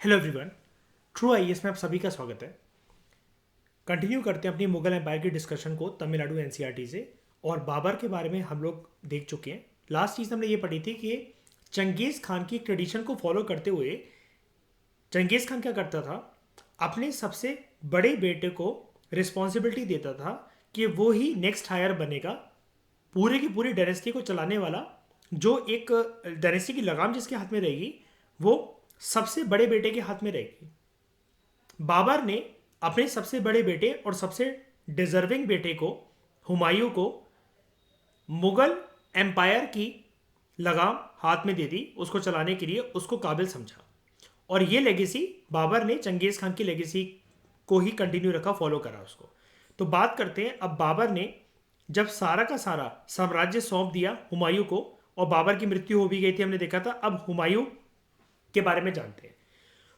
Hello everyone. True IAS में आप सभी का स्वागत है। कंटिन्यू करते हैं अपनी मुगल एम्पायर की डिस्कशन को तमिलनाडु एनसीईआरटी से। और बाबर के बारे में हम लोग देख चुके हैं। लास्ट चीज़ हमने ये पढ़ी थी कि चंगेज़ खान की ट्रेडिशन को फॉलो करते हुए चंगेज़ खान क्या करता था, अपने सबसे बड़े बेटे को रिस्पॉन्सिबिलिटी देता था कि वो ही नेक्स्ट हायर बनेगा, पूरे की पूरी डायनेस्टी को चलाने वाला। जो एक डायनेस्टी की लगाम जिसके हाथ में रहेगी वो सबसे बड़े बेटे के हाथ में रहेगी। बाबर ने अपने सबसे बड़े बेटे और सबसे डिजर्विंग बेटे को, हुमायूं को, मुगल एम्पायर की लगाम हाथ में दे दी, उसको चलाने के लिए उसको काबिल समझा। और ये लेगेसी बाबर ने चंगेज़ खान की लेगेसी को ही कंटिन्यू रखा, फॉलो करा उसको। तो बात करते हैं अब बाबर ने जब सारा का सारा साम्राज्य सौंप दिया हुमायूं को, और बाबर की मृत्यु हो भी गई थी, हमने देखा था। अब हुमायूं के बारे में जानते हैं।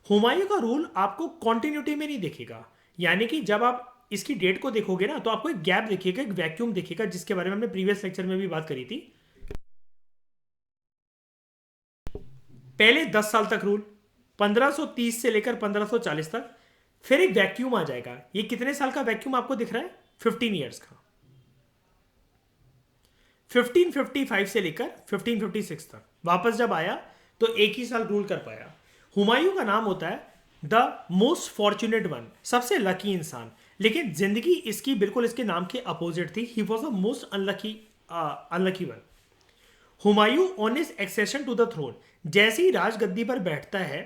हुमायूं का रूल आपको कॉन्टिन्यूटी में नहीं दिखेगा, यानी कि जब आप इसकी डेट को देखोगे ना तो आपको एक गैप दिखेगा, एक वैक्यूम दिखेगा, जिसके बारे में हमने प्रीवियस लेक्चर में भी बात करी थी। पहले 10 साल तक रूल, 1530 से लेकर 1540 तक, फिर एक वैक्यूम आ जाएगा। ये कितने साल का वैक्यूम आपको दिख रहा है? 15 ईयर्स का। 1555 से लेकर 1556 तक वापस जब आया तो एक ही साल रूल कर पाया। हुमायूं का नाम होता है द मोस्ट फॉर्चुनेट वन, सबसे लकी इंसान। लेकिन जिंदगी इसकी बिल्कुल इसके नाम के अपोजिट थी। He was the most unlucky one. Humayun on his accession to the throne, जैसे ही राजगद्दी पर बैठता है,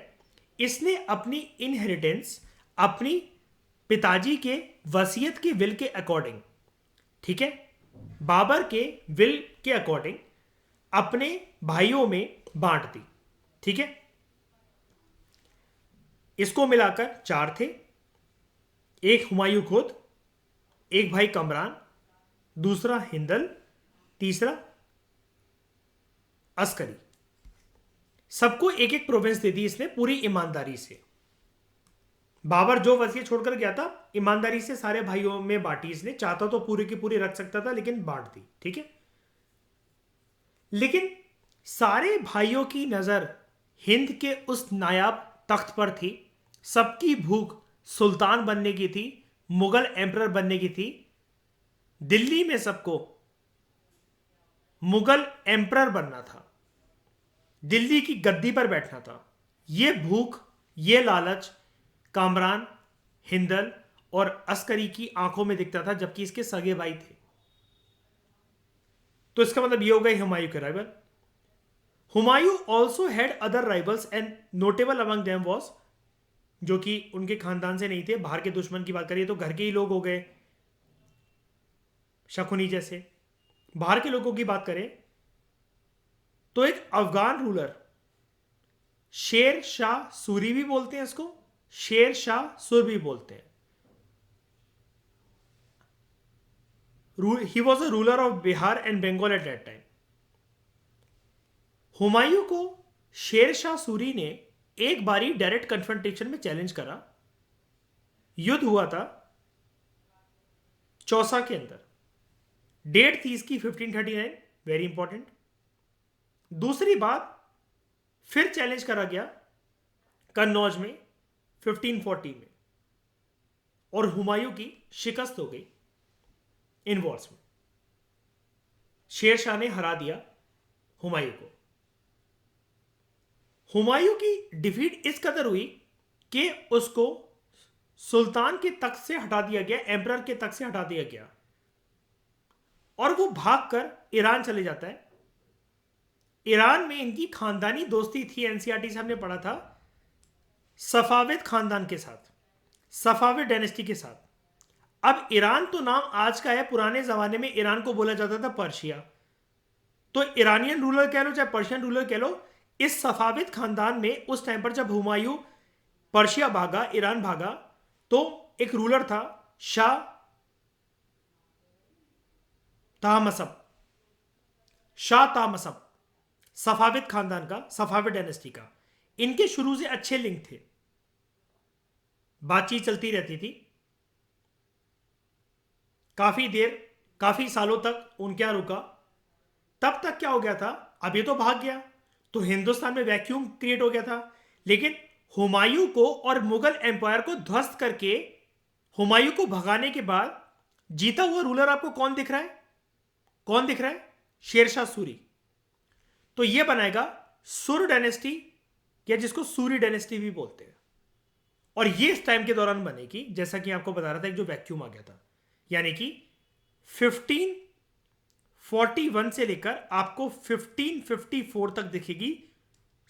इसने अपनी इनहेरिटेंस अपनी पिताजी के वसीयत के विल के अकॉर्डिंग, ठीक है, बाबर के विल के अकॉर्डिंग अपने भाइयों में बांट दी। ठीक है, इसको मिलाकर 4 थे। एक हुमायूं खुद, एक भाई कमरान, दूसरा हिंदल, तीसरा अस्करी। सबको एक एक प्रोविंस दे दी इसने पूरी ईमानदारी से। बाबर जो वसीयत छोड़कर गया था, ईमानदारी से सारे भाइयों में बांटी इसने। चाहता तो पूरी की पूरी रख सकता था, लेकिन बांट दी। ठीक है, लेकिन सारे भाइयों की नजर हिंद के उस नायाब तख्त पर थी। सबकी भूख सुल्तान बनने की थी, मुगल एम्परर बनने की थी। दिल्ली में सबको मुगल एम्परर बनना था, दिल्ली की गद्दी पर बैठना था। ये भूख, ये लालच कामरान, हिंदल और अस्करी की आंखों में दिखता था, जबकि इसके सगे भाई थे। तो इसका मतलब ये हो गया हुमायूं के rival. Humayun also had other rivals and notable among them was, जो कि उनके खानदान से नहीं थे, बाहर के दुश्मन की बात करिए तो घर के ही लोग हो गए, शकुनी जैसे। बाहर के लोगों की बात करें तो एक अफगान रूलर, शेर शाह सूरी भी बोलते हैं इसको, शेर शाह सुर भी बोलते हैं। He was a ruler of Bihar and Bengal at that time. Humayun को शेर शाह सूरी ने एक बारी डायरेक्ट कन्फ्रंटेशन में चैलेंज करा। युद्ध हुआ था चौसा के अंदर। डेट थी इसकी 1539, वेरी इंपॉर्टेंट। दूसरी बात, फिर चैलेंज करा गया कन्नौज में 1540 में, और हुमायूं की शिकस्त हो गई इन वॉर्स में। शेर शाह ने हरा दिया हुमायूं को। हुमायूं की डिफीट इस कदर हुई कि उसको सुल्तान के तख्त से हटा दिया गया, एम्परर के तख्त से हटा दिया गया, और वो भागकर ईरान चले जाता है। ईरान में इनकी खानदानी दोस्ती थी, एनसीईआरटी से हमने पढ़ा था, सफाविद खानदान के साथ, सफाविद डायनेस्टी के साथ। अब ईरान तो नाम आज का है, पुराने जमाने में ईरान को बोला जाता था पर्शिया। तो ईरानियन रूलर कह लो चाहे पर्शियन रूलर कह लो, इस सफाविद खानदान में उस टाइम पर जब हुमायूं पर्शिया भागा, ईरान भागा, तो एक रूलर था शाह ताहमसप। शाह ताहमसप सफाविद खानदान का, सफाविद डायनेस्टी का। इनके शुरू से अच्छे लिंक थे, बातचीत चलती रहती थी काफी देर, काफी सालों तक उनके यहां रुका। तब तक क्या हो गया था, अब ये तो भाग गया तो हिंदुस्तान में वैक्यूम क्रिएट हो गया था। लेकिन हुमायूं को और मुगल एम्पायर को ध्वस्त करके हुमायूं को भगाने के बाद जीता हुआ रूलर आपको कौन दिख रहा है? कौन दिख रहा है? शेरशाह सूरी। तो यह बनाएगा सुर डायनेस्टी, या जिसको सूरी डायनेस्टी भी बोलते हैं। और ये इस टाइम के दौरान बनेगी, जैसा कि आपको बता रहा था, एक जो वैक्यूम आ गया था, यानी कि 1541 से लेकर आपको 1554 तक दिखेगी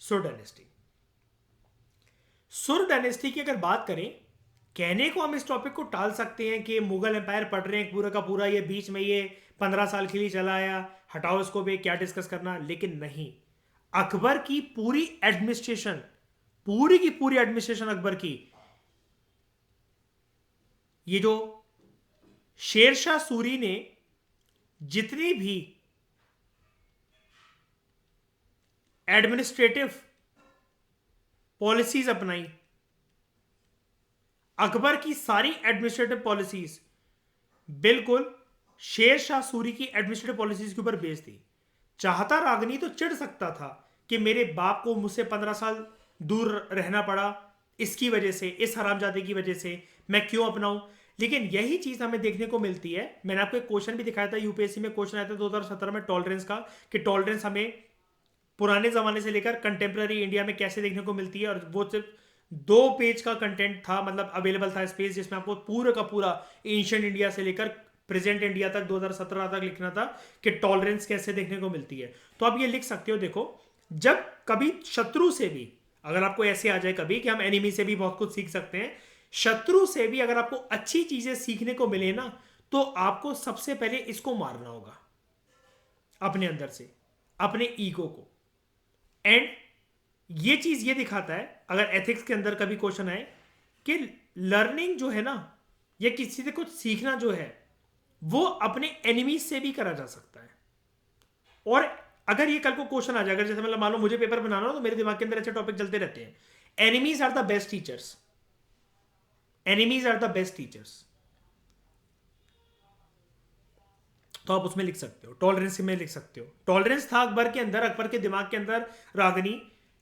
सुर डायनेस्टी। सुर डायनेस्टी की अगर बात करें, कहने को हम इस टॉपिक को टाल सकते हैं कि मुगल एम्पायर पढ़ रहे हैं पूरा का पूरा, ये बीच में ये 15 साल के लिए चला आया, हटाओ इसको भी, क्या डिस्कस करना। लेकिन नहीं, अकबर की पूरी एडमिनिस्ट्रेशन, पूरी की पूरी एडमिनिस्ट्रेशन अकबर की, ये जो शेरशाह सूरी ने जितनी भी एडमिनिस्ट्रेटिव पॉलिसीज अपनाई, अकबर की सारी एडमिनिस्ट्रेटिव पॉलिसीज बिल्कुल शेरशाह सूरी की एडमिनिस्ट्रेटिव पॉलिसीज के ऊपर बेस्ड थी। चाहता रागनी तो चिढ़ सकता था कि मेरे बाप को मुझसे 15 साल दूर रहना पड़ा, इसकी वजह से, इस हरामजादे की वजह से मैं क्यों अपनाऊं। लेकिन यही चीज हमें देखने को मिलती है। मैंने आपको एक क्वेश्चन भी दिखाया था, यूपीएससी में क्वेश्चन आया था 2017 में टॉलरेंस का, कि टॉलरेंस हमें पुराने जमाने से लेकर कंटेम्प्रेरी इंडिया में कैसे देखने को मिलती है। और वो सिर्फ 2 पेज का कंटेंट था, मतलब अवेलेबल था स्पेस, जिसमें आपको पूरा का पूरा एंशिएंट इंडिया से लेकर प्रेजेंट इंडिया तक 2017 तक लिखना था कि टॉलरेंस कैसे देखने को मिलती है। तो आप ये लिख सकते हो, देखो, जब कभी शत्रु से भी, अगर आपको ऐसे आ जाए कभी कि हम एनिमी से भी बहुत कुछ सीख सकते हैं, शत्रु से भी अगर आपको अच्छी चीजें सीखने को मिले ना, तो आपको सबसे पहले इसको मारना होगा, अपने अंदर से, अपने ईगो को। एंड ये चीज ये दिखाता है, अगर एथिक्स के अंदर कभी क्वेश्चन आए, कि लर्निंग जो है ना, या किसी से कुछ सीखना जो है, वो अपने एनिमीज से भी करा जा सकता है। और अगर ये कल को क्वेश्चन आ जाए, अगर जैसे मतलब मान लो मुझे पेपर बनाना हो, तो मेरे दिमाग के अंदर ऐसे टॉपिक चलते रहते हैं, enemies are the best teachers, enemies are the best teachers. तो आप उसमें लिख सकते हो, टॉलरेंस में लिख सकते हो। टॉलरेंस था अकबर के अंदर, अकबर के दिमाग के अंदर रागनी,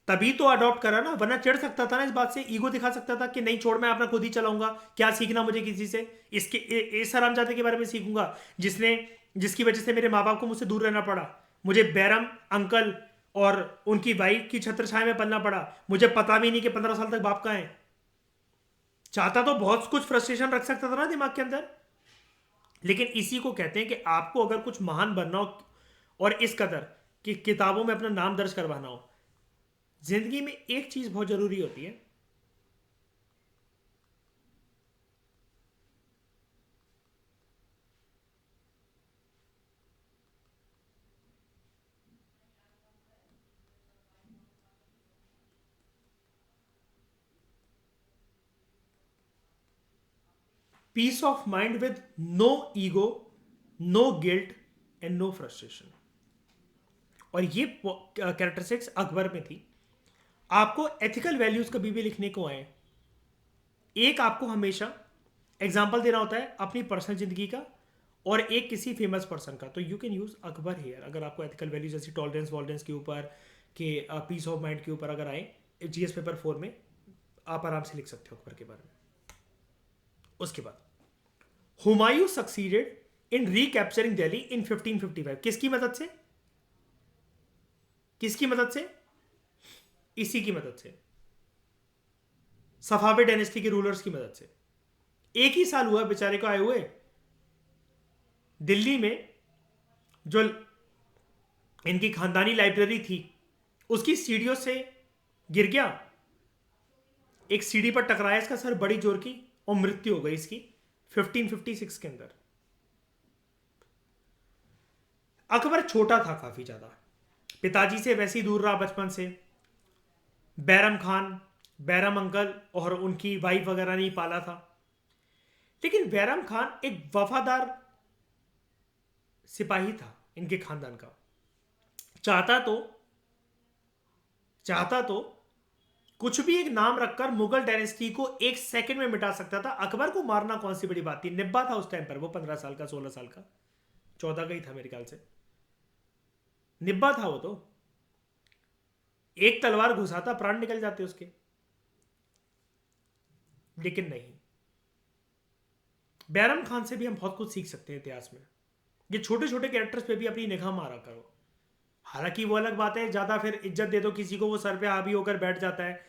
तभी तो अडॉप्ट करा ना, वरना चिढ़ सकता था ना इस बात से, ईगो दिखा सकता था कि नहीं छोड़, मैं अपना खुद ही चलाऊंगा, क्या सीखना मुझे किसी से, इसके इस हरामजादे के बारे में सीखूंगा जिसकी वजह से मेरे माँ बाप को मुझसे दूर रहना पड़ा, मुझे बैरम अंकल और उनकी वाइफ की छत्र छाया में पलना पड़ा, मुझे पता भी नहीं कि 15 साल तक बाप कहाँ है। चाहता तो बहुत कुछ फ्रस्ट्रेशन रख सकता था ना दिमाग के अंदर। लेकिन इसी को कहते हैं कि आपको अगर कुछ महान बनना हो, और इस कदर कि किताबों में अपना नाम दर्ज करवाना हो, जिंदगी में एक चीज बहुत जरूरी होती है, peace of mind with no ego, no guilt and no frustration. और ये कैरेक्टरिस्टिक्स अकबर में थी। आपको एथिकल वैल्यूज कभी भी लिखने को आए, एक आपको हमेशा एग्जाम्पल देना होता है अपनी पर्सनल जिंदगी का, और एक किसी फेमस पर्सन का। तो you can use Akbar here, अगर आपको एथिकल वैल्यूज जैसी टॉलरेंस वॉलरेंस के ऊपर, के पीस ऑफ माइंड के ऊपर अगर आए, जीएस पेपर 4 में आप आराम से लिख सकते हो अकबर के बारे में। उसके बाद हुमायूं सक्सीडेड इन रिकैप्चरिंग दिल्ली इन 1555। किसकी मदद से? किसकी मदद से? इसी की मदद से, सफावी डायनेस्टी के रूलर्स की मदद से। एक ही साल हुआ बेचारे को आए हुए, दिल्ली में जो इनकी खानदानी लाइब्रेरी थी, उसकी सीढ़ियों से गिर गया, एक सीढ़ी पर टकराया इसका सर बड़ी जोर की, और मृत्यु हो गई इसकी 1556 के अंदर। अकबर छोटा था काफी ज्यादा, पिताजी से वैसे ही दूर रहा बचपन से, बैरम खान, बैरम अंकल और उनकी वाइफ वगैरह नहीं पाला था। लेकिन बैरम खान एक वफादार सिपाही था इनके खानदान का। चाहता तो कुछ भी एक नाम रखकर मुगल डायनेस्टी को एक सेकंड में मिटा सकता था। अकबर को मारना कौन सी बड़ी बात थी, निब्बा था उस टाइम पर, वो 15 साल का, 16 साल का, 14 का ही था मेरे ख्याल से, निब्बा था वो तो। एक तलवार घुसाता प्राण निकल जाते उसके। लेकिन नहीं, बैरम खान से भी हम बहुत कुछ सीख सकते हैं इतिहास में। ये छोटे छोटे कैरेक्टर्स पे भी अपनी निगाह मारा करो। हालांकि वो अलग बात है, ज़्यादा फिर इज्जत दे दो किसी को, वो सर पे हावी होकर बैठ जाता है।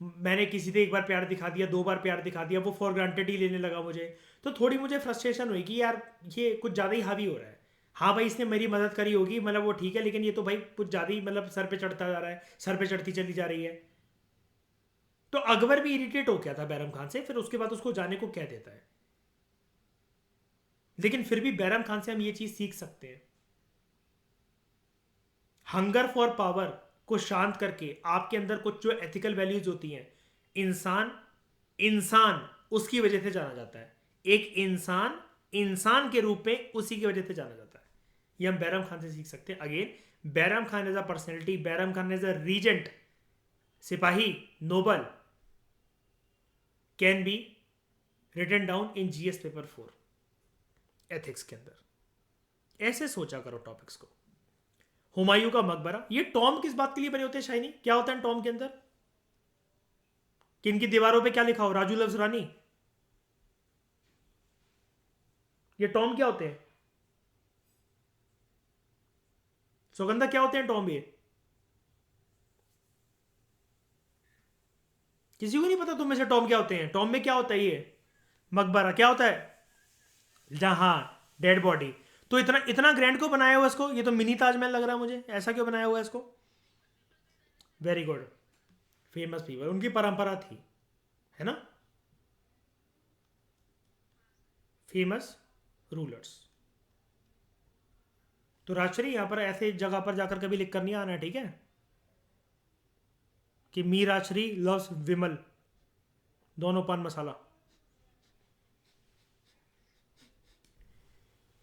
मैंने किसी से एक बार प्यार दिखा दिया, दो बार प्यार दिखा दिया, वो फॉर ग्रांटेड ही लेने लगा मुझे, तो थोड़ी मुझे फ्रस्ट्रेशन हुई कि यार ये कुछ ज़्यादा ही हावी हो रहा है। हाँ भाई, इसने मेरी मदद करी होगी, मतलब वो ठीक है, लेकिन ये तो भाई कुछ ज़्यादा ही मतलब सर पे चढ़ता जा रहा है, सर पे चढ़ती चली जा रही है। तो अकबर भी इरिटेट हो गया था बैरम खान से, फिर उसके बाद उसको जाने को कह देता है। लेकिन फिर भी बैरम खान से हम ये चीज़ सीख सकते हैं, हंगर फॉर पावर को शांत करके आपके अंदर कुछ जो एथिकल वैल्यूज होती हैं, इंसान इंसान उसकी वजह से जाना जाता है। एक इंसान इंसान के रूप में उसी की वजह से जाना जाता है। ये हम बैरम खान से सीख सकते हैं। Again, Bairam Khan as a personality, Bairam Khan as a regent, सिपाही, noble, can be written down in GS paper 4 ethics के अंदर। ऐसे सोचा करो टॉपिक्स को। हुमायूं का मकबरा, ये टॉम किस बात के लिए बने होते हैं शाइनी? क्या होता है टॉम के अंदर? किन की दीवारों पे क्या लिखा हो? राजू लव्स रानी। ये टॉम क्या होते हैं? सुगंधा, क्या होते हैं टॉम ये? किसी को नहीं पता तुम में से टॉम क्या होते हैं? टॉम में क्या होता है ये? मकबरा क्या होता है? जहां डेड बॉडी। तो इतना इतना ग्रैंड क्यों बनाया हुआ इसको? ये तो मिनी ताजमहल लग रहा है मुझे, ऐसा क्यों बनाया हुआ है इसको? Very good. फेमस पीपल, उनकी परंपरा थी, है ना? Famous rulers. तो राजश्री, यहां पर ऐसे जगह पर जाकर कभी लिख कर नहीं आना है, ठीक है? कि मी राजश्री लव्स विमल, दोनों पान मसाला।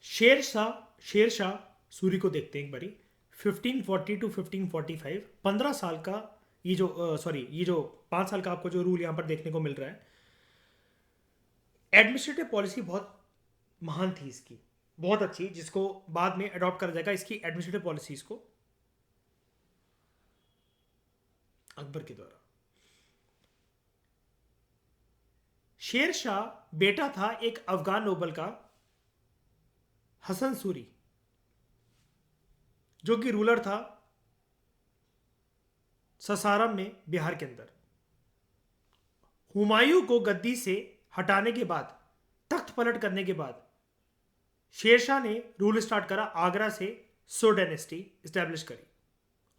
शेर शाह सूरी को देखते हैं एक बारी। 1540 टू 1545, 15 साल का ये जो सॉरी ये जो 5 साल का आपको जो रूल यहां पर देखने को मिल रहा है। एडमिनिस्ट्रेटिव पॉलिसी बहुत महान थी इसकी, बहुत अच्छी, जिसको बाद में अडॉप्ट करा जाएगा इसकी एडमिनिस्ट्रेटिव पॉलिसीज को अकबर के द्वारा। शेर शाह बेटा था एक अफगान नोबल का, हसन सूरी, जो कि रूलर था ससारम में, बिहार के अंदर। हुमायूं को गद्दी से हटाने के बाद, तख्त पलट करने के बाद, शेरशाह ने रूल स्टार्ट करा, आगरा से सो डायनेस्टी स्टैब्लिश करी।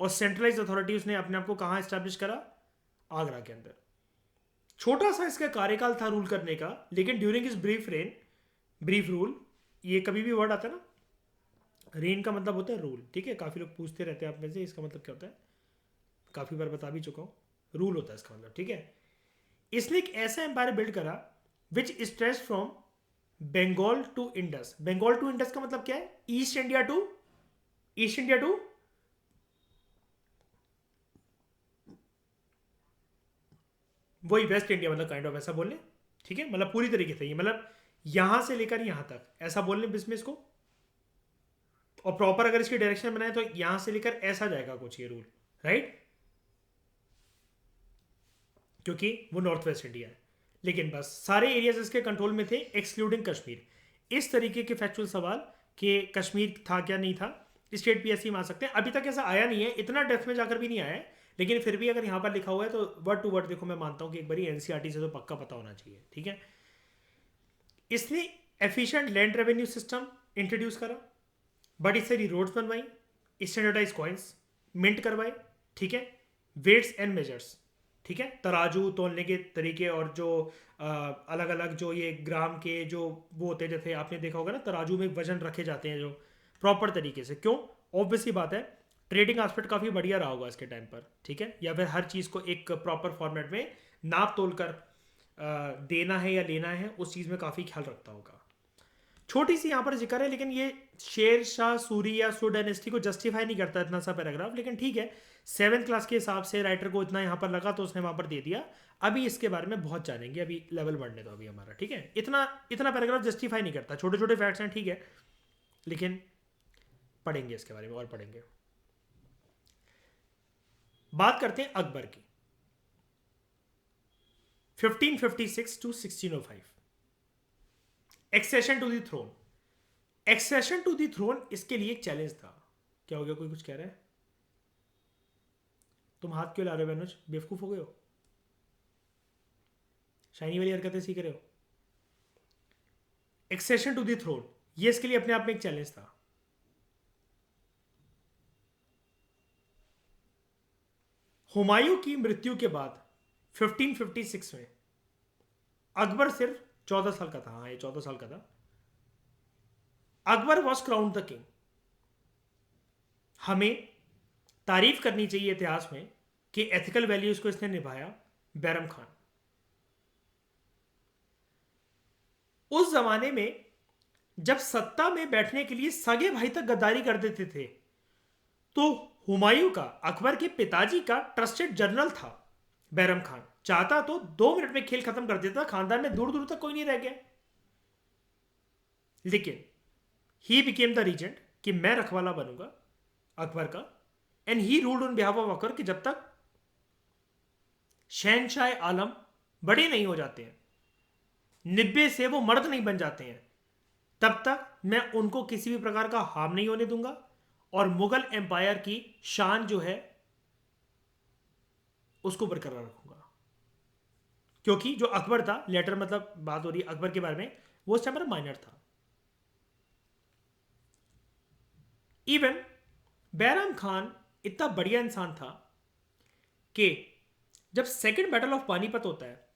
और सेंट्रलाइज अथॉरिटी उसने अपने आप को कहां स्टैब्लिश करा? आगरा के अंदर। छोटा सा इसका कार्यकाल था रूल करने का, लेकिन ड्यूरिंग इस ब्रीफ रूल, ये कभी भी वर्ड आता है ना, रेन का मतलब होता है रूल, ठीक है? काफी लोग पूछते रहते हैं आप में से इसका मतलब क्या होता है, काफी बार बता भी चुका हूं। रूल होता है इसका मतलब, ठीक है? इसने एक ऐसा एम्पायर बिल्ड करा which stretch from Bengal to Indus. Bengal to Indus का मतलब क्या है? ईस्ट इंडिया टू वही वेस्ट इंडिया, मतलब काइंड ऑफ ऐसा बोल लें, ठीक है? मतलब पूरी तरीके से ये, मतलब यहां से लेकर यहां तक ऐसा बोल लें बिजनेस को। और प्रॉपर अगर इसकी डायरेक्शन बनाए तो यहां से लेकर ऐसा जाएगा कुछ ये रूल, राइट? क्योंकि वो नॉर्थ वेस्ट इंडिया है। लेकिन बस सारे एरियाज इसके कंट्रोल में थे एक्सक्लूडिंग कश्मीर। इस तरीके के फैक्चुअल सवाल कि कश्मीर था क्या नहीं था, स्टेट पीएससी में आ सकते हैं। अभी तक ऐसा आया नहीं है, इतना डेप्थ में जाकर भी नहीं आया है, लेकिन फिर भी अगर यहाँ पर लिखा हुआ है तो वर्ड टू वर्ड देखो, मैं मानता हूँ कि एक बार एनसीईआरटी से तो पक्का पता होना चाहिए, ठीक है? इसने efficient land revenue system introduce करा, बड़ी सारी रोड्स बनवाई, स्टैंडर्डाइज कॉइन्स मिंट करवाए, ठीक है? वेट्स एंड मेजर्स, ठीक है? तराजू तोलने के तरीके, और जो अलग अलग जो ये ग्राम के जो वो होते हैं, जैसे आपने देखा होगा ना, तराजू में वजन रखे जाते हैं जो प्रॉपर तरीके से। क्यों? ऑब्वियसली बात है, ट्रेडिंग एस्पेक्ट काफ़ी बढ़िया रहा होगा इसके टाइम पर, ठीक है? या फिर हर चीज़ को एक प्रॉपर फॉर्मेट में नाप तोल कर देना है या लेना है, उस चीज़ में काफ़ी ख्याल रखता होगा। छोटी सी यहाँ पर जिक्र है, लेकिन ये शेर शाह सूरी या सू डायनेस्टी को जस्टिफाई नहीं करता इतना सा पैराग्राफ, लेकिन ठीक है, 7th क्लास के हिसाब से राइटर को इतना यहाँ पर लगा तो उसने वहाँ पर दे दिया। अभी इसके बारे में बहुत जानेंगे, अभी लेवल बढ़ने दो अभी हमारा, ठीक है? इतना इतना पैराग्राफ जस्टिफाई नहीं करता, छोटे छोटे फैक्ट्स हैं, ठीक है, लेकिन पढ़ेंगे इसके बारे में और पढ़ेंगे। बात करते हैं अकबर की। 1556 to 1605। Accession to the throne. Accession to the throne इसके लिए एक चैलेंज था। क्या हो गया, कोई कुछ कह रहा है? तुम हाथ क्यों ला रहे हो अनुज, बेवकूफ हो गए हो? शाइनी वाली हरकतें सीख रहे हो? एक्सेशन टू द थ्रोन ये इसके लिए अपने आप में एक चैलेंज था। हुमायूं की मृत्यु के बाद 1556 में अकबर सिर्फ 14 साल का था। हाँ, ये 14 साल का था। Akbar was crown the king. हमें तारीफ करनी चाहिए इतिहास में कि एथिकल वैल्यूज को इसने निभाया। बैरम खान उस जमाने में जब सत्ता में बैठने के लिए सगे भाई तक गद्दारी कर देते थे, तो हुमायूं का, अकबर के पिताजी का ट्रस्टेड जनरल था बैरम खान। चाहता तो 2 मिनट में खेल खत्म कर देता, खानदान में दूर दूर तक कोई नहीं रह गया। लेकिन ही बिकेम द रीजेंट कि मैं रखवाला बनूंगा अकबर का। And he ruled on behalf of Akbar कि जब तक शहनशाह आलम बड़े नहीं हो जाते हैं, 90 से वो मर्द नहीं बन जाते हैं, तब तक मैं उनको किसी भी प्रकार का हार्म नहीं होने दूंगा और मुगल एम्पायर की शान जो है उसको बरकरार रखूंगा। क्योंकि जो अकबर था, लेटर मतलब बात हो रही है अकबर के बारे में, वो उस टाइम पर माइनर था। इवन बैरम खान इतना बढ़िया इंसान था कि जब सेकंड बैटल ऑफ पानीपत होता है,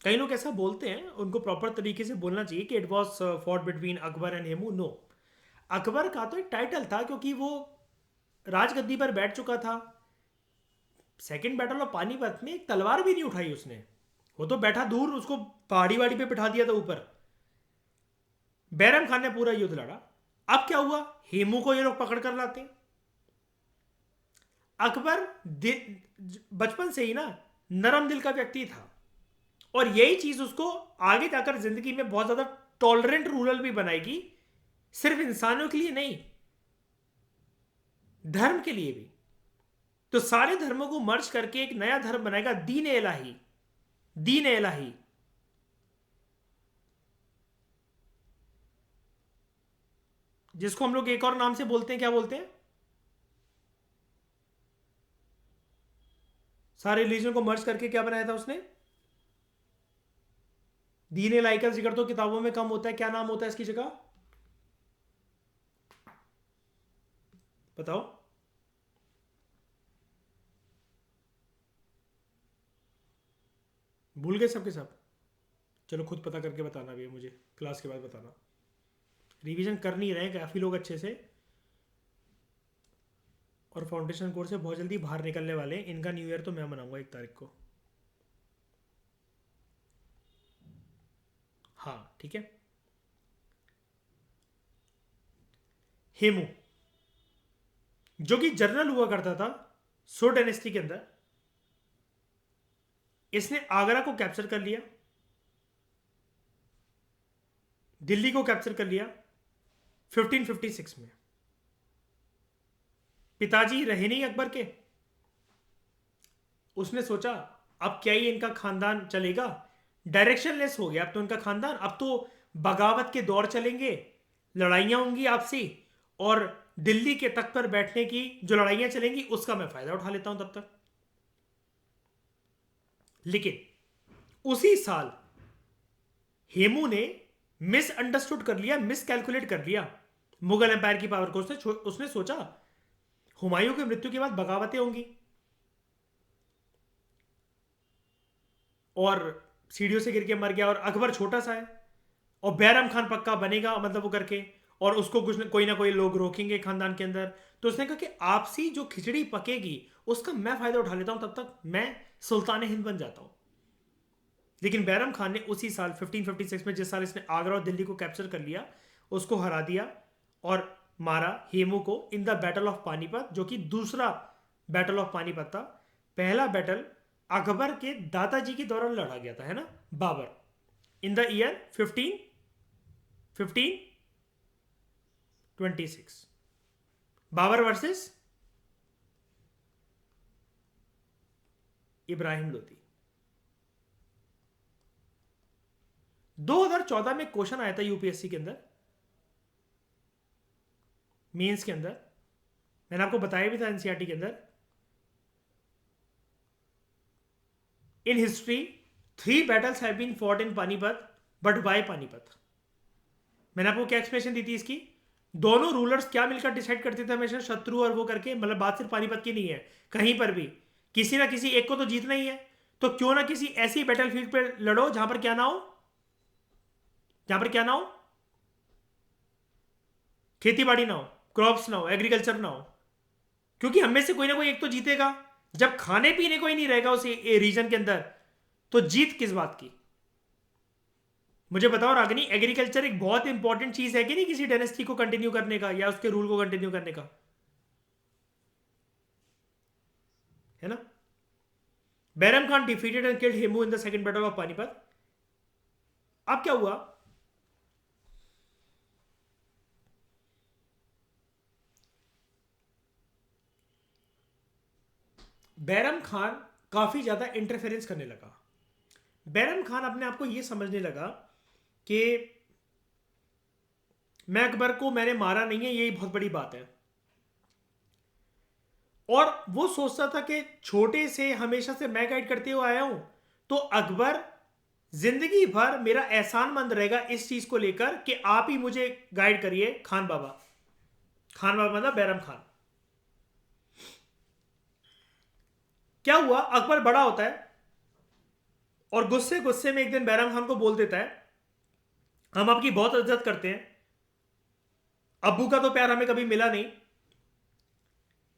कई लोग ऐसा बोलते हैं, उनको प्रॉपर तरीके से बोलना चाहिए कि it was fought between Akbar and Hemu. No, Akbar का तो एक टाइटल था क्योंकि वो राजगद्दी पर बैठ चुका था। सेकंड बैटल ऑफ पानीपत में एक तलवार भी नहीं उठाई उसने। वो तो बैठा दूर, उसको पहाड़ी वाड़ी पे बिठा दिया था ऊपर। बैरम खान ने पूरा युद्ध लड़ा। अब क्या हुआ, हेमू को ये लोग पकड़ कर लाते हैं। अकबर बचपन से ही ना नरम दिल का व्यक्ति था, और यही चीज उसको आगे जाकर जिंदगी में बहुत ज्यादा टॉलरेंट रूरल भी बनाएगी, सिर्फ इंसानों के लिए नहीं, धर्म के लिए भी। तो सारे धर्मों को मर्ज करके एक नया धर्म बनाएगा, दीन इलाही। दीन इलाही जिसको हम लोग एक और नाम से बोलते हैं, क्या बोलते हैं? सारे रिलीजन को मर्ज करके क्या बनाया था उसने? दीन इलाही का जिक्र तो किताबों में कम होता है, क्या नाम होता है इसकी जगह, बताओ? भूल गए सबके सब? चलो खुद पता करके बताना भी है मुझे, क्लास के बाद बताना। रिवीजन कर नहीं रहे हैं काफ़ी लोग अच्छे से, और फाउंडेशन कोर्स से बहुत जल्दी बाहर निकलने वाले हैं। इनका न्यू ईयर तो मैं मनाऊंगा 1 तारीख को। हाँ ठीक है। हेमू जो कि जनरल हुआ करता था सो डायनेस्टी के अंदर, इसने आगरा को कैप्चर कर लिया, दिल्ली को कैप्चर कर लिया 1556 में। पिताजी रहे नहीं अकबर के, उसने सोचा अब क्या ही इनका खानदान चलेगा, डायरेक्शनलेस हो गया अब तो इनका खानदान। अब तो बगावत के दौर चलेंगे, लड़ाइयां होंगी आपसी, और दिल्ली के तख्त पर बैठने की जो लड़ाइयां चलेंगी उसका मैं फायदा उठा लेता हूं तब तक। लेकिन उसी साल हेमू ने मिसअंडरस्टूड कर लिया, मिसकैलकुलेट कर लिया मुगल एम्पायर की पावर को। उसने सोचा हुमायूं की मृत्यु के बाद बगावतें होंगी और सीढ़ियों से गिर के मर गया, और अकबर छोटा सा है, और बैरम खान पक्का बनेगा मतलब वो करके, और उसको कुछ कोई ना कोई लोग रोकेंगे खानदान के अंदर। तो उसने कहा कि आपसी जो खिचड़ी पकेगी उसका मैं फायदा उठा लेता हूं, तब तक मैं सुल्तान हिंद बन जाता हूं। लेकिन बैरम खान ने उसी साल 1556 में, जिस साल इसने आगरा और दिल्ली को कैप्चर कर लिया, उसको हरा दिया और मारा हेमू को in the battle of Panipat, जो कि दूसरा बैटल ऑफ पानीपत था। पहला बैटल अकबर के दादाजी के दौरान लड़ा गया था, है ना, Babur, in the year 1526। Babur versus Ibrahim Lodi. 2014 में क्वेश्चन आया था यूपीएससी के अंदर, मेंस के अंदर, मैंने आपको बताया भी था एनसीईआरटी के अंदर, in history 3 battles have been fought in Panipat, but why Panipat? मैंने आपको क्या एक्सप्लेनेशन दी थी इसकी? दोनों रूलर्स क्या मिलकर डिसाइड करते थे हमेशा, शत्रु और वो करके, मतलब बात सिर्फ पानीपत की नहीं है, कहीं पर भी किसी ना किसी एक को तो जीतना ही है, तो क्यों ना किसी ऐसी बैटलफील्ड पे लड़ो जहां पर क्या ना हो, जहां पर क्या ना हो, खेती बाड़ी ना हो, क्रॉप्स ना हो, एग्रीकल्चर ना हो, क्योंकि हम में से कोई ना कोई एक तो जीतेगा। जब खाने पीने को ही नहीं रहेगा उस रीजन के अंदर, तो जीत किस बात की? मुझे बताओ रागिनी, एग्रीकल्चर एक बहुत इंपॉर्टेंट चीज है कि नहीं किसी डायनेस्टी को कंटिन्यू करने का या उसके रूल को कंटिन्यू करने का, है ना? Bairam Khan defeated and killed Hemu in the second battle of Panipat. अब क्या हुआ? बैरम खान काफी ज्यादा इंटरफेरेंस करने लगा। बैरम खान अपने आप को यह समझने लगा कि मैं अकबर को मैंने मारा नहीं है, यही बहुत बड़ी बात है। और वो सोचता था कि छोटे से हमेशा से मैं गाइड करते हुए आया हूं, तो अकबर जिंदगी भर मेरा एहसानमंद रहेगा इस चीज को लेकर कि आप ही मुझे गाइड करिए खान बाबा। खान बाबा मतलब बैरम खान। क्या हुआ, अकबर बड़ा होता है और गुस्से गुस्से में एक दिन बैरम खान को बोल देता है, हम आपकी बहुत इज्जत करते हैं, अब्बू का तो प्यार हमें कभी मिला नहीं,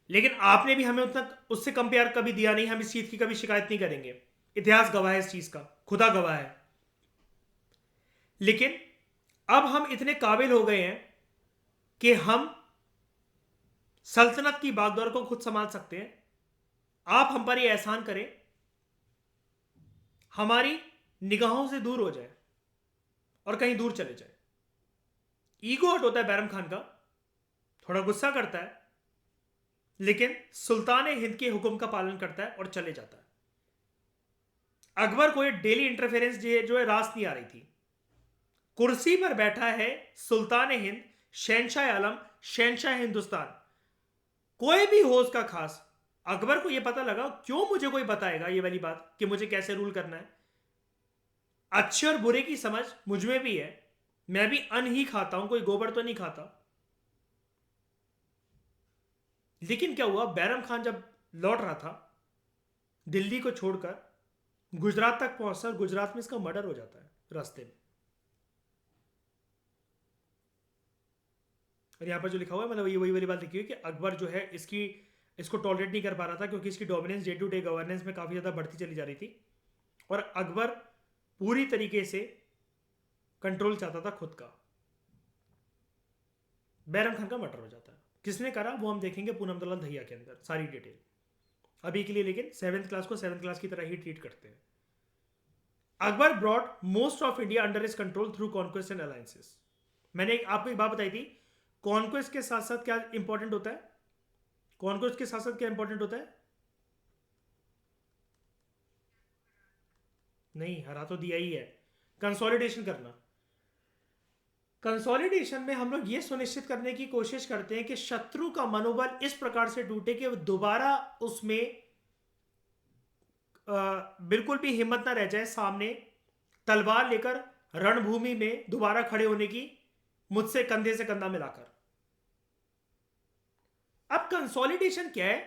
लेकिन आपने भी हमें उतना उससे कम प्यार कभी दिया नहीं, हम इस चीज की कभी शिकायत नहीं करेंगे, इतिहास गवाह है इस चीज का, खुदा गवाह है। लेकिन अब हम इतने काबिल हो गए हैं कि हम सल्तनत की बागडोर को खुद संभाल सकते हैं, आप हम पर ये एहसान करें, हमारी निगाहों से दूर हो जाए और कहीं दूर चले जाए। ईगो हट होता है बैरम खान का, थोड़ा गुस्सा करता है, लेकिन सुल्तान हिंद के हुक्म का पालन करता है और चले जाता है। अकबर को ये डेली इंटरफेरेंस जो है रास नहीं आ रही थी। कुर्सी पर बैठा है सुल्तान हिंद, शहनशाह आलम, शहनशाह हिंदुस्तान, कोई भी हो उसका खास। अकबर को यह पता लगा, क्यों मुझे कोई बताएगा ये वाली बात कि मुझे कैसे रूल करना है। अच्छे और बुरे की समझ मुझ में भी है, मैं भी अन्न ही खाता हूं, कोई गोबर तो नहीं खाता। लेकिन क्या हुआ, बैरम खान जब लौट रहा था दिल्ली को छोड़कर, गुजरात तक पहुंचता, गुजरात में इसका मर्डर हो जाता है रास्ते में। और यहां पर जो लिखा हुआ है, मतलब ये वही वाली बात लिखी हुई कि अकबर जो है इसको टॉलरेट नहीं कर पा रहा था, क्योंकि इसकी dominance day to day governance में काफ़ी ज़्यादा बढ़ती चली जा रही थी, और अकबर पूरी तरीके से कंट्रोल चाहता था खुद का। बैरम खान का मर्डर हो जाता है। किसने करा वो हम देखेंगे पूनम दलाल दहिया के अंदर सारी डिटेल। अभी के लिए लेकिन 7th क्लास को 7th क्लास की तरह ही ट्रीट करते हैं। Akbar brought most of India under his control through conquest and alliances. मैंने आपको एक बात बताई थी, कॉन्क्वेस्ट के साथ साथ क्या इंपॉर्टेंट होता है, कॉन्क्वेस्ट के साथ साथ क्या इंपॉर्टेंट होता है? नहीं, हरा तो दिया ही है, कंसोलिडेशन करना। कंसोलिडेशन में हम लोग ये सुनिश्चित करने की कोशिश करते हैं कि शत्रु का मनोबल इस प्रकार से टूटे कि वो दोबारा उसमें बिल्कुल भी हिम्मत ना रह जाए सामने तलवार लेकर रणभूमि में दोबारा खड़े होने की, मुझसे कंधे से कंधा मिलाकर। अब कंसोलिडेशन क्या है,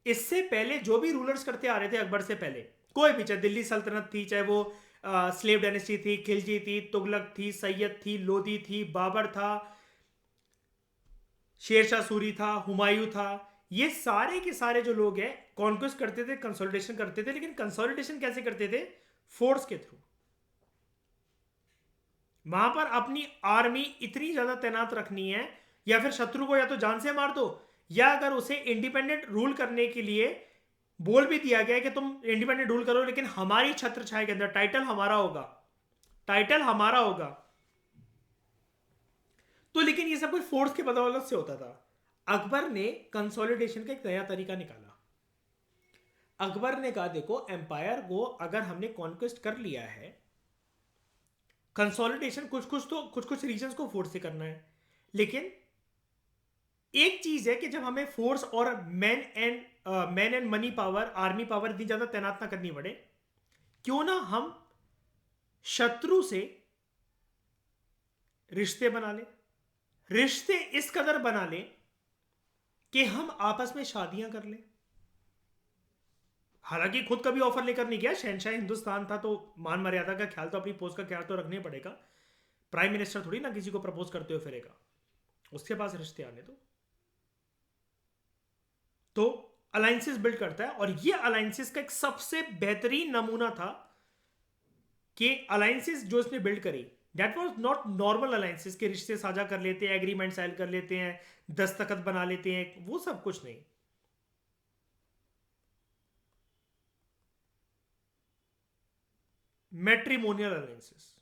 इससे पहले जो भी रूलर्स करते आ रहे थे अकबर से पहले, कोई भी, चाहे दिल्ली सल्तनत थी, चाहे वो स्लेव डायनेस्टी थी, खिलजी थी, तुगलक थी, सैयद थी, लोदी थी, बाबर था, शेरशाह सूरी था, हुमायूं था, ये सारे के सारे जो लोग हैं कॉन्क्वेस्ट करते थे, कंसोलिडेशन करते थे। लेकिन कंसोलिडेशन कैसे करते थे? फोर्स के थ्रू। वहां पर अपनी आर्मी इतनी ज्यादा तैनात रखनी है, या फिर शत्रु को या तो जान से मार दो, या अगर उसे इंडिपेंडेंट रूल करने के लिए बोल भी दिया गया है कि तुम इंडिपेंडेंट रूल करो, लेकिन हमारी छत्र छाया के अंदर, टाइटल हमारा होगा, टाइटल हमारा होगा। तो लेकिन ये सब कुछ फोर्स के बदौलत से होता था। अकबर ने कंसोलिडेशन का एक नया तरीका निकाला। अकबर ने कहा, देखो एम्पायर को अगर हमने कॉन्क्वेस्ट कर लिया है कंसोलिडेशन कुछ कुछ रीजन्स को फोर्स से करना है, लेकिन एक चीज है कि जब हमें फोर्स और man and money power, army power इतनी ज्यादा तैनात ना करनी पड़े, क्यों ना हम शत्रु से रिश्ते बना ले, रिश्ते इस कदर बना ले कि हम आपस में शादियां कर लें। हालांकि खुद कभी ऑफर लेकर नहीं गया, शहनशाह हिंदुस्तान था तो मान मर्यादा का ख्याल तो, अपनी पोस्ट का ख्याल तो रखने पड़ेगा। प्राइम मिनिस्टर थोड़ी ना किसी को प्रपोज करते हुए फिरेगा, उसके पास रिश्ते आने दो। तो अलायंसेस बिल्ड करता है, और ये अलायंसेस का एक सबसे बेहतरीन नमूना था कि अलायंसेस जो इसने बिल्ड करी, that was not normal alliances के रिश्ते साझा कर लेते हैं, एग्रीमेंट साइन कर लेते हैं, दस्तखत बना लेते हैं, वो सब कुछ नहीं। मैट्रिमोनियल अलायंसेस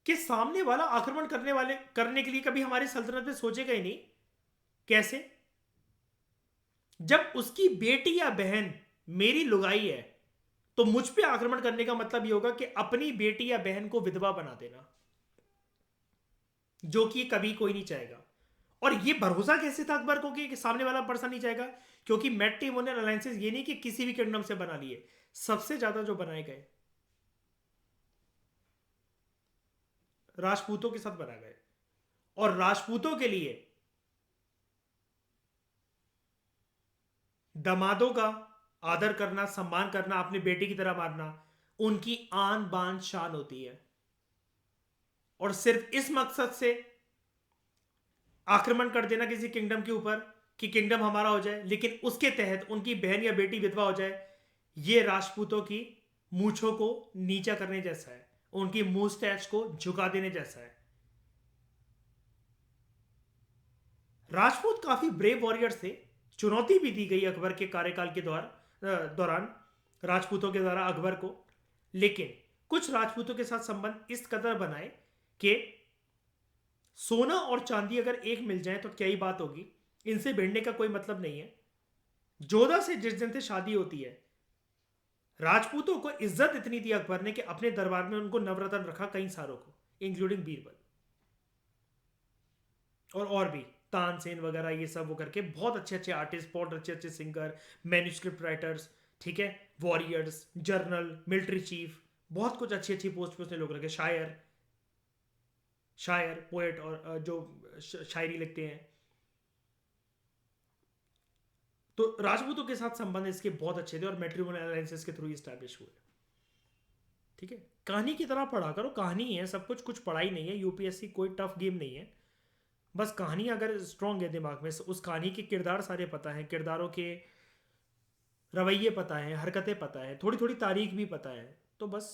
कि सामने वाला आक्रमण करने के लिए कभी हमारी सल्तनत में सोचेगा ही नहीं। कैसे? जब उसकी बेटी या बहन मेरी लुगाई है, तो मुझ पे आक्रमण करने का मतलब ये होगा कि अपनी बेटी या बहन को विधवा बना देना, जो कि कभी कोई नहीं चाहेगा। और ये भरोसा कैसे था अकबर को कि सामने वाला पर्सन नहीं चाहेगा? क्योंकि मैट्रिमोनियल अलायंसेस ये नहीं कि किसी भी किंगडम से बना लिए, सबसे ज्यादा जो बनाए गए राजपूतों के साथ बनाए गए। और राजपूतों के लिए दमादों का आदर करना, सम्मान करना, अपनी बेटी की तरह मानना उनकी आन बान शान होती है। और सिर्फ इस मकसद से आक्रमण कर देना किसी किंगडम के ऊपर कि किंगडम हमारा हो जाए, लेकिन उसके तहत उनकी बहन या बेटी विधवा हो जाए, ये राजपूतों की मूछों को नीचा करने जैसा है, उनकी मूस्टैच को झुका देने जैसा है। राजपूत काफी ब्रेव वॉरियर्स थे, चुनौती भी दी गई अकबर के कार्यकाल के दौरान राजपूतों के द्वारा अकबर को। लेकिन कुछ राजपूतों के साथ संबंध इस कदर बनाए कि सोना और चांदी अगर एक मिल जाए तो क्या ही बात होगी, इनसे भिड़ने का कोई मतलब नहीं है। जोधा से जिस दिन से शादी होती है, राजपूतों को इज्जत इतनी दी अकबर ने कि अपने दरबार में उनको नवरत्न रखा कई सारों को, इंक्लूडिंग बीरबल और भी तानसेन वगैरह, ये सब वो करके बहुत अच्छे अच्छे आर्टिस्ट, बहुत अच्छे अच्छे सिंगर, मैन्यूस्क्रिप्ट राइटर्स, ठीक है, वॉरियर्स, जर्नल, मिलिट्री चीफ, बहुत कुछ अच्छी अच्छी पोस्ट पे उसने लोग रखे। शायर शायर पोएट, और जो शायरी लिखते हैं। तो राजपूतों के साथ संबंध इसके बहुत अच्छे थे और मैट्रिमोनियल अलायंसेस के थ्रू स्टैब्लिश हुए। ठीक है, कहानी की तरह पढ़ा करो, कहानी है सब कुछ, कुछ पढ़ाई नहीं है। यूपीएससी कोई टफ गेम नहीं है, बस कहानी अगर स्ट्रांग है दिमाग में, उस कहानी के किरदार सारे पता है, किरदारों के रवैये पता है, हरकतें पता है, थोड़ी थोड़ी तारीख भी पता है, तो बस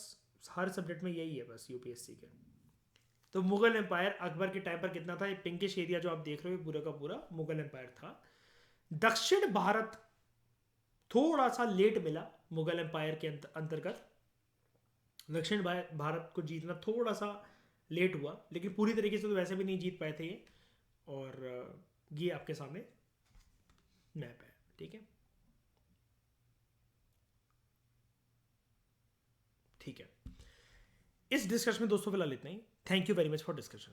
हर सब्जेक्ट में यही है बस यूपीएससी के। तो मुगल एम्पायर अकबर के टाइम पर कितना था? ये पिंकिश एरिया जो आप देख रहे हो पूरा का पूरा मुगल एम्पायर था। दक्षिण भारत थोड़ा सा लेट मिला मुगल एम्पायर के अंतर्गत, दक्षिण भारत को जीतना थोड़ा सा लेट हुआ, लेकिन पूरी तरीके से तो वैसे भी नहीं जीत पाए थे ये। और ये आपके सामने मैप है, ठीक है। ठीक है, इस डिस्कशन में दोस्तों फिलहाल इतना ही। Thank you very much for discussion.